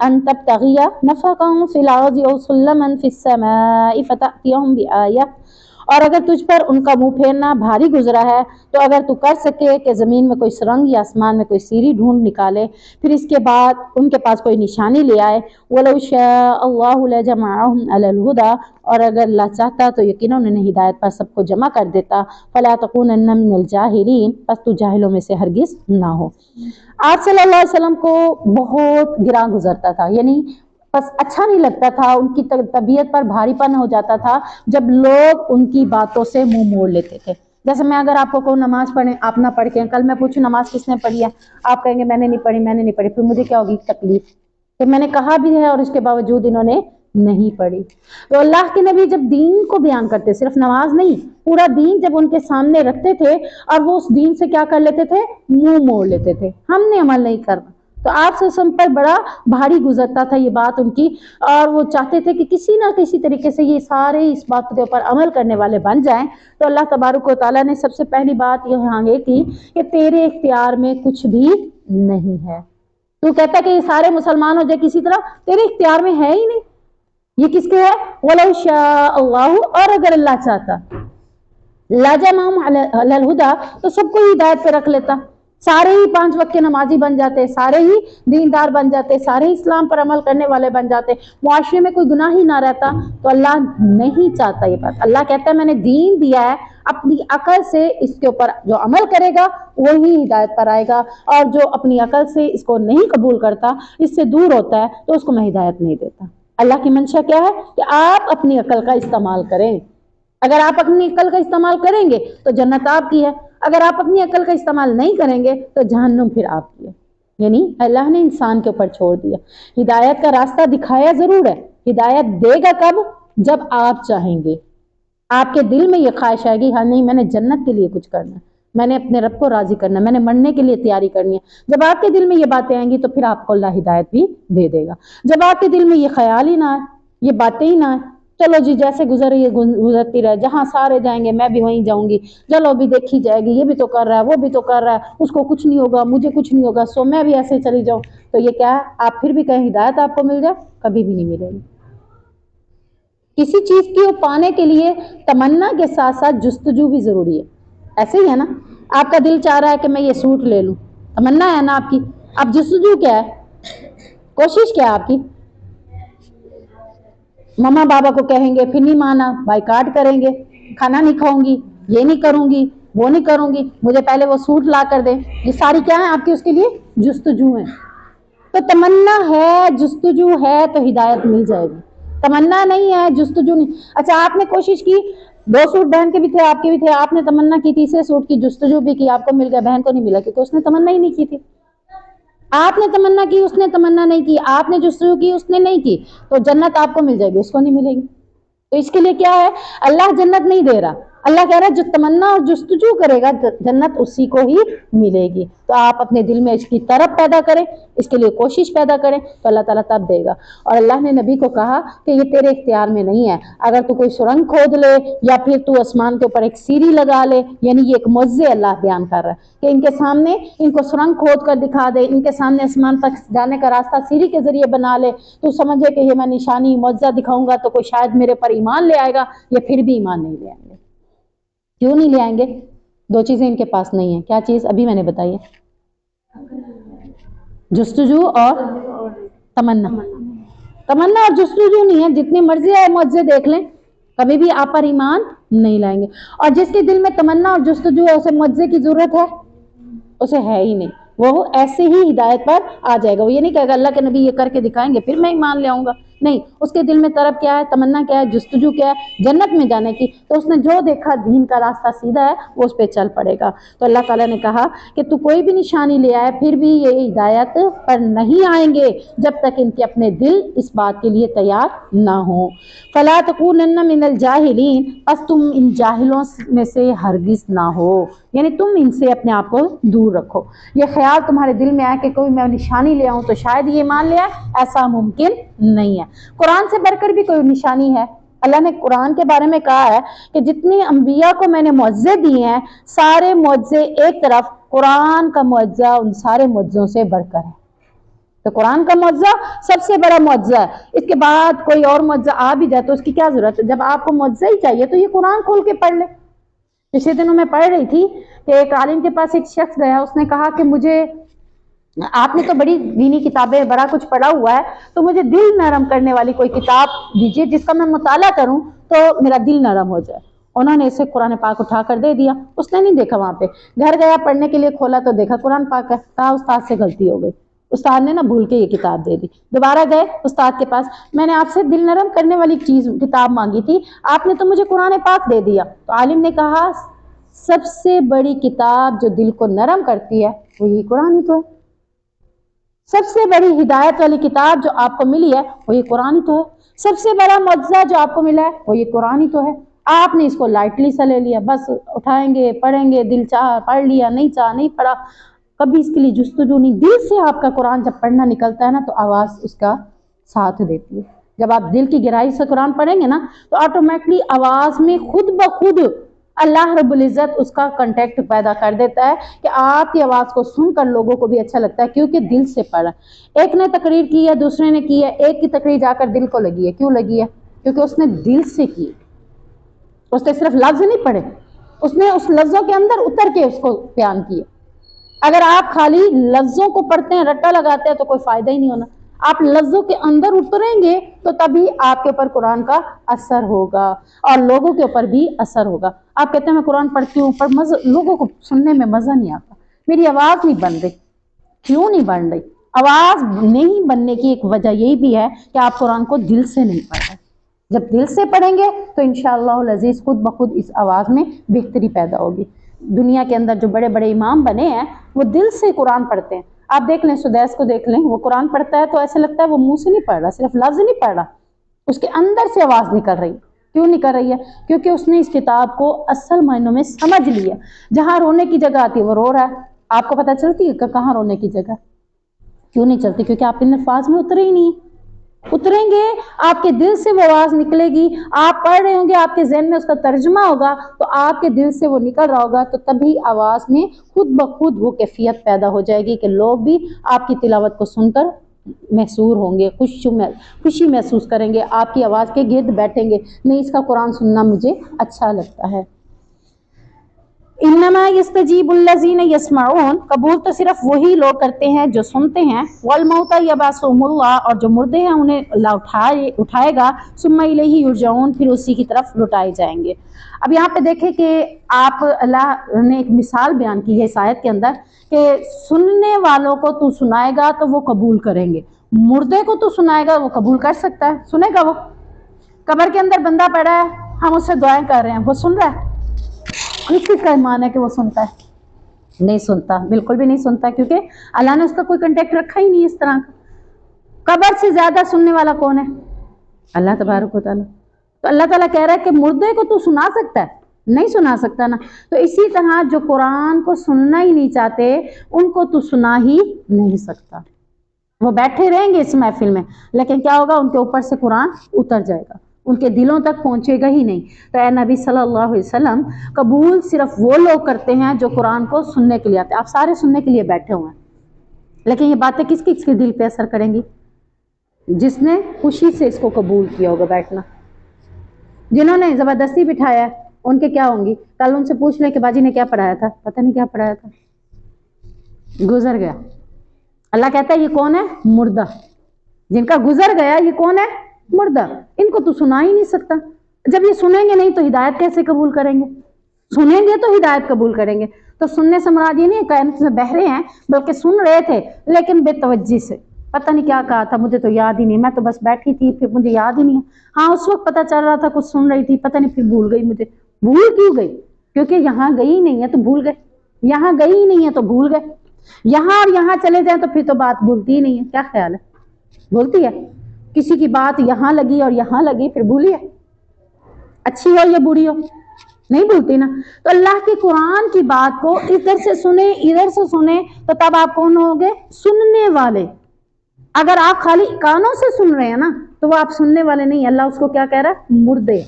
أَن تَبْتَغِيَ نَفَقًا فِي الْأَرْضِ أَوْ سُلَّمًا فِي السَّمَاءِ فَتَأْتِيَهُم بِآيَةٍ، اور اگر تجھ پر ان کا منہ پھیرنا بھاری گزرا ہے تو اگر تو کر سکے کہ زمین میں کوئی سرنگ یا آسمان میں کوئی سیڑھی ڈھونڈ نکالے، پھر اس کے بعد ان کے پاس کوئی نشانی لے آئے۔ وَلَوْ شَاءَ اللَّهُ لَجَمَعَهُمْ عَلَى الْهُدَى، اور اگر اللہ چاہتا تو یقیناً انہیں ہدایت پر سب کو جمع کر دیتا۔ فَلَا تَكُونَنَّ مِنَ الْجَاهِلِينَ، پس تو جاہلوں میں سے ہرگز نہ ہو۔ آپ صلی اللہ علیہ وسلم کو بہت گراں گزرتا تھا، یعنی بس اچھا نہیں لگتا تھا، ان کی طبیعت پر بھاری پن ہو جاتا تھا جب لوگ ان کی باتوں سے منہ موڑ لیتے تھے۔ جیسے میں اگر آپ کو کہوں نماز پڑھیں، آپ نہ پڑھ کے، کل میں پوچھوں نماز کس نے پڑھی ہے، آپ کہیں گے میں نے نہیں پڑھی، میں نے نہیں پڑھی، پھر مجھے کیا ہوگی تکلیف کہ میں نے کہا بھی ہے اور اس کے باوجود انہوں نے نہیں پڑھی۔ تو اللہ کے نبی جب دین کو بیان کرتے، صرف نماز نہیں، پورا دین جب ان کے سامنے رکھتے تھے اور وہ اس دین سے کیا کر لیتے تھے، منہ موڑ لیتے تھے، ہم نے عمل نہیں کرنا۔ تو آپ سے سن پر بڑا بھاری گزرتا تھا یہ بات ان کی، اور وہ چاہتے تھے کہ کسی نہ کسی طریقے سے یہ سارے اس بات کے اوپر عمل کرنے والے بن جائیں۔ تو اللہ تبارک و تعالیٰ نے سب سے پہلی بات یہاں یہ کی کہ تیرے اختیار میں کچھ بھی نہیں ہے۔ تو کہتا کہ یہ سارے مسلمان ہو جائے کسی طرح، تیرے اختیار میں ہے ہی نہیں، یہ کس کے ہے؟ وَلَوْ شَاءَ اللَّهُ، اور اگر اللہ چاہتا، لَجَمَعَهُمْ عَلَى الْهُدَى، تو سب کو ہدایت پہ رکھ لیتا، سارے ہی 5 وقت کے نمازی بن جاتے، سارے ہی دیندار بن جاتے، سارے ہی اسلام پر عمل کرنے والے بن جاتے، معاشرے میں کوئی گناہ ہی نہ رہتا۔ تو اللہ نہیں چاہتا یہ بات، اللہ کہتا ہے میں نے دین دیا ہے، اپنی عقل سے اس کے اوپر جو عمل کرے گا وہی ہدایت پر آئے گا، اور جو اپنی عقل سے اس کو نہیں قبول کرتا، اس سے دور ہوتا ہے، تو اس کو میں ہدایت نہیں دیتا۔ اللہ کی منشا کیا ہے کہ آپ اپنی عقل کا استعمال کریں، اگر آپ اپنی عقل کا استعمال کریں گے تو جنت آپ کی ہے، اگر آپ اپنی عقل کا استعمال نہیں کریں گے تو جہنم پھر آپ کی ہے۔ یعنی اللہ نے انسان کے اوپر چھوڑ دیا، ہدایت کا راستہ دکھایا ضرور ہے، ہدایت دے گا کب؟ جب آپ چاہیں گے، آپ کے دل میں یہ خواہش آئے گی ہاں نہیں میں نے جنت کے لیے کچھ کرنا ہے، میں نے اپنے رب کو راضی کرنا ہے، میں نے مرنے کے لیے تیاری کرنی ہے۔ جب آپ کے دل میں یہ باتیں آئیں گی تو پھر آپ کو اللہ ہدایت بھی دے دے گا۔ جب آپ کے دل میں یہ خیال ہی نہ آئے، یہ باتیں ہی نہ آئے، چلو جی جیسے گزر رہی ہے گزرتی رہے، جہاں سارے جائیں گے میں بھی وہیں جاؤں گی، چلو بھی دیکھی جائے گی، یہ بھی تو کر رہا ہے، وہ بھی تو کر رہا ہے، اس کو کچھ نہیں ہوگا، مجھے کچھ نہیں ہوگا، سو میں بھی ایسے چلی جاؤں، تو یہ کیا ہے؟ آپ پھر بھی کہیں ہدایت آپ کو مل جائے، کبھی بھی نہیں ملے گی۔ کسی چیز کی پانے کے لیے تمنا کے ساتھ ساتھ جستجو بھی ضروری ہے، ایسے ہی ہے نا؟ آپ کا دل چاہ رہا ہے کہ میں یہ سوٹ لے لوں، تمنا ہے نا آپ کی، اب جستجو کیا ہے؟ کوشش کیا ہے آپ کی؟ ماما بابا کو کہیں گے پھر نہیں مانا، بائیکاٹ کریں گے، کھانا نہیں کھاؤں گی، یہ نہیں کروں گی، وہ نہیں کروں گی، مجھے پہلے وہ سوٹ لا کر دیں، یہ ساری کیا ہے آپ کی اس کے لیے جستجو ہیں۔ تو تمنا ہے، جستجو ہے تو ہدایت مل جائے گی، تمنا نہیں ہے، جستجو نہیں۔ اچھا آپ نے کوشش کی، 2 سوٹ بہن کے بھی تھے آپ کے بھی تھے، آپ نے تمنا کی، تیسرے سوٹ کی جستجو بھی کی، آپ کو مل گیا، بہن کو نہیں ملا کیونکہ اس نے تمنا ہی نہیں کی تھی۔ آپ نے تمنا کی، اس نے تمنا نہیں کی، آپ نے جستجو کی، اس نے نہیں کی، تو جنت آپ کو مل جائے گی، اس کو نہیں ملے گی۔ تو اس کے لیے کیا ہے؟ اللہ جنت نہیں دے رہا، اللہ کہہ رہا ہے جو تمنا اور جستجو کرے گا جنت اسی کو ہی ملے گی۔ تو آپ اپنے دل میں اس کی طرف پیدا کریں، اس کے لیے کوشش پیدا کریں، تو اللہ تعالیٰ تب دے گا۔ اور اللہ نے نبی کو کہا کہ یہ تیرے اختیار میں نہیں ہے، اگر تو کوئی سرنگ کھود لے یا پھر تو آسمان کے اوپر ایک سیڑھی لگا لے، یعنی یہ ایک معجزہ اللہ بیان کر رہا ہے کہ ان کے سامنے ان کو سرنگ کھود کر دکھا دے، ان کے سامنے آسمان تک جانے کا راستہ سیڑھی کے ذریعے بنا لے، تو سمجھے کہ یہ میں نشانی معجزہ دکھاؤں گا تو کوئی شاید میرے پر ایمان لے آئے گا، یہ پھر بھی ایمان نہیں لے آئیں گے۔ کیوں نہیں لے آئیں گے؟ 2 چیزیں ان کے پاس نہیں ہیں، کیا چیز؟ ابھی میں نے بتائی ہے، جستجو اور تمنا۔ تمنا اور جستجو نہیں ہے، جتنی مرضی ہے معجزے دیکھ لیں، کبھی بھی آپ پر ایمان نہیں لائیں گے۔ اور جس کے دل میں تمنا اور جستجو ہے اسے معجزے کی ضرورت ہے؟ اسے ہے ہی نہیں، وہ ایسے ہی ہدایت پر آ جائے گا۔ وہ یہ نہیں کہے گا اللہ کے نبی یہ کر کے دکھائیں گے پھر میں ایمان لے آؤں گا، نہیں، اس کے دل میں طلب کیا ہے، تمنا کیا ہے، جستجو کیا ہے؟ جنت میں جانے کی۔ تو اس نے جو دیکھا دین کا راستہ سیدھا ہے وہ اس پہ چل پڑے گا۔ تو اللہ تعالیٰ نے کہا کہ تو کوئی بھی نشانی لے آئے پھر بھی یہ ہدایت پر نہیں آئیں گے جب تک ان کے اپنے دل اس بات کے لیے تیار نہ ہوں۔ فَلَا تَكُونَنَّ مِنَ الْجَاهِلِينَ، پس تم ان جاہلوں میں سے ہرگز نہ ہو، یعنی تم ان سے اپنے آپ کو دور رکھو۔ یہ خیال تمہارے دل میں آئے کہ کوئی میں نشانی لے آؤں تو شاید یہ مان لے آئے، ایسا ممکن نہیں ہے۔ قرآن سے بڑھ کر بھی کوئی نشانی ہے؟ اللہ نے قرآن کے بارے میں کہا ہے کہ جتنی انبیاء کو میں نے معجزے دیے ہیں سارے معجزے ایک طرف، قرآن کا معجزہ ان سارے معجزوں سے بڑھ کر ہے. تو قرآن کا معجزہ سب سے بڑا معجزہ ہے. اس کے بعد کوئی اور معجزہ آ بھی جائے تو اس کی کیا ضرورت ہے؟ جب آپ کو معجزہ ہی چاہیے تو یہ قرآن کھول کے پڑھ لے. پچھلے دنوں میں پڑھ رہی تھی کہ ایک عالم کے پاس ایک شخص گیا، اس نے کہا کہ مجھے، آپ نے تو بڑی دینی کتابیں بڑا کچھ پڑھا ہوا ہے، تو مجھے دل نرم کرنے والی کوئی کتاب دیجیے جس کا میں مطالعہ کروں تو میرا دل نرم ہو جائے. انہوں نے اسے قرآن پاک اٹھا کر دے دیا. اس نے نہیں دیکھا وہاں پہ، گھر گیا پڑھنے کے لیے، کھولا تو دیکھا قرآن پاک ہے. کہا استاد سے غلطی ہو گئی، استاد نے نا بھول کے یہ کتاب دے دی. دوبارہ گئے استاد کے پاس، میں نے آپ سے دل نرم کرنے والی چیز کتاب مانگی تھی، آپ نے تو مجھے قرآن پاک دے دیا. تو عالم نے کہا سب سے بڑی کتاب جو دل کو نرم کرتی ہے وہ یہ قرآن ہی تو ہے. سب سے بڑی ہدایت والی کتاب جو آپ کو ملی ہے وہ یہ قرآن ہی تو ہے. سب سے بڑا معجزہ جو آپ کو ملا ہے وہ یہ قرآن ہی تو ہے. آپ نے اس کو لائٹلی سا لے لیا، بس اٹھائیں گے پڑھیں گے، دل چاہ پڑھ لیا، نہیں چاہ نہیں پڑھا، کبھی اس کے لیے جستجو نہیں. دل سے آپ کا قرآن جب پڑھنا نکلتا ہے نا تو آواز اس کا ساتھ دیتی ہے. جب آپ دل کی گہرائی سے قرآن پڑھیں گے نا تو آٹومیٹکلی آواز میں خود بخود اللہ رب العزت اس کا کنٹیکٹ پیدا کر دیتا ہے کہ آپ کی آواز کو سن کر لوگوں کو بھی اچھا لگتا ہے کیونکہ دل سے پڑھا. ایک نے تقریر کی ہے، دوسرے نے کی ہے، ایک کی تقریر جا کر دل کو لگی ہے. کیوں لگی ہے؟ کیونکہ اس نے دل سے کی. اس نے صرف لفظ نہیں پڑھے، اس نے اس لفظوں کے اندر اتر کے اس کو بیان کیے. اگر آپ خالی لفظوں کو پڑھتے ہیں، رٹا لگاتے ہیں تو کوئی فائدہ ہی نہیں ہونا. آپ لفظوں کے اندر اتریں گے تو تبھی آپ کے اوپر قرآن کا اثر ہوگا اور لوگوں کے اوپر بھی اثر ہوگا. آپ کہتے ہیں میں قرآن پڑھتی ہوں پر لوگوں کو سننے میں مزہ نہیں آتا، میری آواز نہیں بن رہی. کیوں نہیں بن رہی؟ آواز نہیں بننے کی ایک وجہ یہی بھی ہے کہ آپ قرآن کو دل سے نہیں پڑھ رہے. جب دل سے پڑھیں گے تو انشاءاللہ العزیز خود بخود اس آواز میں بہتری پیدا ہوگی. دنیا کے اندر جو بڑے بڑے امام بنے ہیں وہ دل سے قرآن پڑھتے ہیں. آپ دیکھ لیں سدیس کو دیکھ لیں، وہ قرآن پڑھتا ہے تو ایسا لگتا ہے وہ منہ سے نہیں پڑھ رہا، صرف لفظ نہیں پڑھ رہا، اس کے اندر سے آواز نکل رہی. کیوں نکل رہی ہے؟ کیونکہ اس نے اس کتاب کو اصل معنوں میں سمجھ لیا. جہاں رونے کی جگہ آتی ہے وہ رو رہا ہے. آپ کو پتہ چلتی ہے کہ کہاں رونے کی جگہ؟ کیوں نہیں چلتی؟ کیونکہ آپ ان الفاظ میں اترے ہی نہیں. اتریں گے، آپ کے دل سے وہ آواز نکلے گی، آپ پڑھ رہے ہوں گے، آپ کے ذہن میں اس کا ترجمہ ہوگا تو آپ کے دل سے وہ نکل رہا ہوگا تو تبھی آواز میں خود بخود وہ کیفیت پیدا ہو جائے گی کہ لوگ بھی آپ کی تلاوت کو سن کر محسور ہوں گے، خوشی محسوس کریں گے، آپ کی آواز کے گرد بیٹھیں گے. نہیں، اس کا قرآن سننا مجھے اچھا لگتا ہے. انما یستجیب الذین یسمعون، قبول تو صرف وہی لوگ کرتے ہیں جو سنتے ہیں. والموتى یبعثهم اللہ، اور جو مردے ہیں انہیں اللہ اٹھائے گا. ثم الیہ یرجعون، پھر اسی کی طرف لوٹائے جائیں گے. اب یہاں پہ دیکھیں کہ آپ اللہ نے ایک مثال بیان کی ہے اس آیت کے اندر کہ سننے والوں کو تو سنائے گا تو وہ قبول کریں گے، مردے کو تو سنائے گا وہ قبول کر سکتا ہے، سنے گا. وہ قبر کے اندر بندہ پڑا ہے، ہم اس سے دعائیں کر رہے ہیں، وہ سن رہا ہے؟ کس کا ایمان ہے کہ وہ سنتا ہے؟ نہیں سنتا، بالکل بھی نہیں سنتا، کیونکہ اللہ نے اس کا کوئی کنٹیکٹ رکھا ہی نہیں اس طرح کا. قبر سے زیادہ سننے والا کون ہے؟ اللہ تبارک و تعالیٰ. تو اللہ تعالیٰ کہہ رہا ہے کہ مردے کو تو سنا سکتا ہے؟ نہیں سنا سکتا نا. تو اسی طرح جو قرآن کو سننا ہی نہیں چاہتے ان کو تو سنا ہی نہیں سکتا. وہ بیٹھے رہیں گے اس محفل میں لیکن کیا ہوگا؟ ان کے اوپر سے قرآن اتر جائے گا، ان کے دلوں تک پہنچے گا ہی نہیں. تو اے نبی صلی اللہ علیہ وسلم، قبول صرف وہ لوگ کرتے ہیں جو قرآن کو سننے کے لیے آتے ہیں. آپ سارے سننے کے لیے بیٹھے ہوئے ہیں لیکن یہ باتیں کس کے دل پہ اثر کریں گی؟ جس نے خوشی سے اس کو قبول کیا ہوگا بیٹھنا. جنہوں نے زبردستی بٹھایا ہے ان کے کیا ہوں گی؟ کل ان سے پوچھ لیں کہ باجی نے کیا پڑھایا تھا، پتہ نہیں کیا پڑھایا تھا، گزر گیا. اللہ کہتا ہے یہ کون ہے؟ مردہ. جن کا گزر گیا یہ کون ہے؟ مردہ. ان کو تو سنا ہی نہیں سکتا. جب یہ سنیں گے نہیں تو ہدایت کیسے قبول کریں گے؟ سنیں گے تو ہدایت قبول کریں گے. تو سننے سے مراد یہ نہیں کائنات میں بہرے ہیں، بلکہ سن رہے تھے لیکن بے توجہ سے. پتہ نہیں کیا کہا تھا، مجھے تو یاد ہی نہیں، میں تو بس بیٹھی تھی، پھر مجھے یاد ہی نہیں. ہاں اس وقت پتہ چل رہا تھا کچھ سن رہی تھی، پتہ نہیں پھر بھول گئی. مجھے بھول کیوں گئی؟ کیونکہ یہاں گئی ہی نہیں ہے تو بھول گئے، یہاں گئی ہی نہیں ہے تو بھول گئے. یہاں اور یہاں چلے جائیں تو پھر تو بات بھولتی ہی نہیں ہے. کیا خیال ہے؟ بھولتی ہے؟ کسی کی بات یہاں لگی اور یہاں لگی پھر بھولی ہے؟ اچھی ہو یا بری ہو، نہیں بھولتی نا. تو اللہ کی قرآن کی بات کو ادھر سے سنیں ادھر سے سنیں تو تب آپ کون ہوگے؟ سننے والے. اگر آپ خالی کانوں سے سن رہے ہیں نا تو وہ آپ سننے والے نہیں، اللہ اس کو کیا کہہ رہا ہے؟ مردے،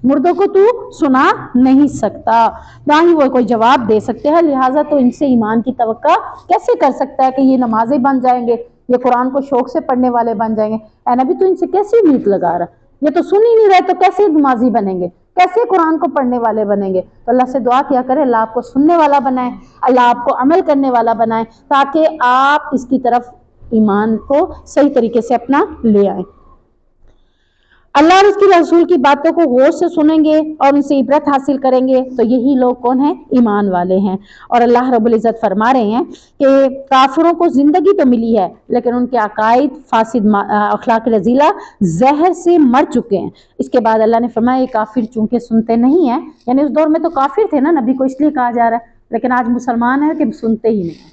مردوں کو تو سنا نہیں سکتا، نہ ہی وہ کوئی جواب دے سکتے ہیں، لہٰذا تو ان سے ایمان کی توقع کیسے کر سکتا ہے کہ یہ نمازیں بن جائیں گے، یہ قرآن کو شوق سے پڑھنے والے بن جائیں گے؟ اے نبی تو ان سے کیسی امید لگا رہا؟ یہ تو سن ہی نہیں رہے، تو کیسے نمازی بنیں گے، کیسے قرآن کو پڑھنے والے بنیں گے؟ تو اللہ سے دعا کیا کرے اللہ آپ کو سننے والا بنائے، اللہ آپ کو عمل کرنے والا بنائے، تاکہ آپ اس کی طرف ایمان کو صحیح طریقے سے اپنا لے آئیں۔ اللہ اور اس کی رسول کی باتوں کو غور سے سنیں گے اور ان سے عبرت حاصل کریں گے تو یہی لوگ کون ہیں؟ ایمان والے ہیں۔ اور اللہ رب العزت فرما رہے ہیں کہ کافروں کو زندگی تو ملی ہے لیکن ان کے عقائد فاسد اخلاق رذیلہ زہر سے مر چکے ہیں۔ اس کے بعد اللہ نے فرمایا یہ کافر چونکہ سنتے نہیں ہیں، یعنی اس دور میں تو کافر تھے نا، نبی کو اس لیے کہا جا رہا ہے، لیکن آج مسلمان ہیں کہ سنتے ہی نہیں ہیں۔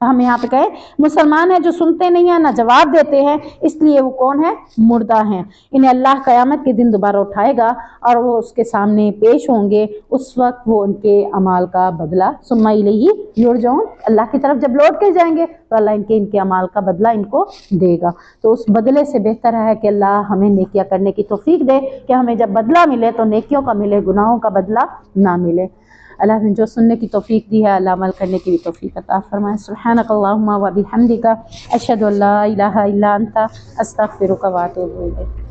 ہم یہاں پہ کہے مسلمان ہیں جو سنتے نہیں ہیں، نہ جواب دیتے ہیں، اس لیے وہ کون ہے؟ مردہ ہیں۔ انہیں اللہ قیامت کے دن دوبارہ اٹھائے گا اور وہ اس کے سامنے پیش ہوں گے، اس وقت وہ ان کے اعمال کا بدلہ ثم الیہ یرجعون، اللہ کی طرف جب لوٹ کے جائیں گے تو اللہ ان کے اعمال کا بدلہ ان کو دے گا۔ تو اس بدلے سے بہتر ہے کہ اللہ ہمیں نیکیاں کرنے کی توفیق دے کہ ہمیں جب بدلہ ملے تو نیکیوں کا ملے، گناہوں کا بدلہ نہ ملے۔ اللہ نے جو سننے کی توفیق دی ہے اللہ عمل کرنے کی بھی توفیق عطا فرمائے۔ سبحانک اللہم و بحمدک، اشہد ان لا الہ الا انت، استغفرک و اتوب الیک۔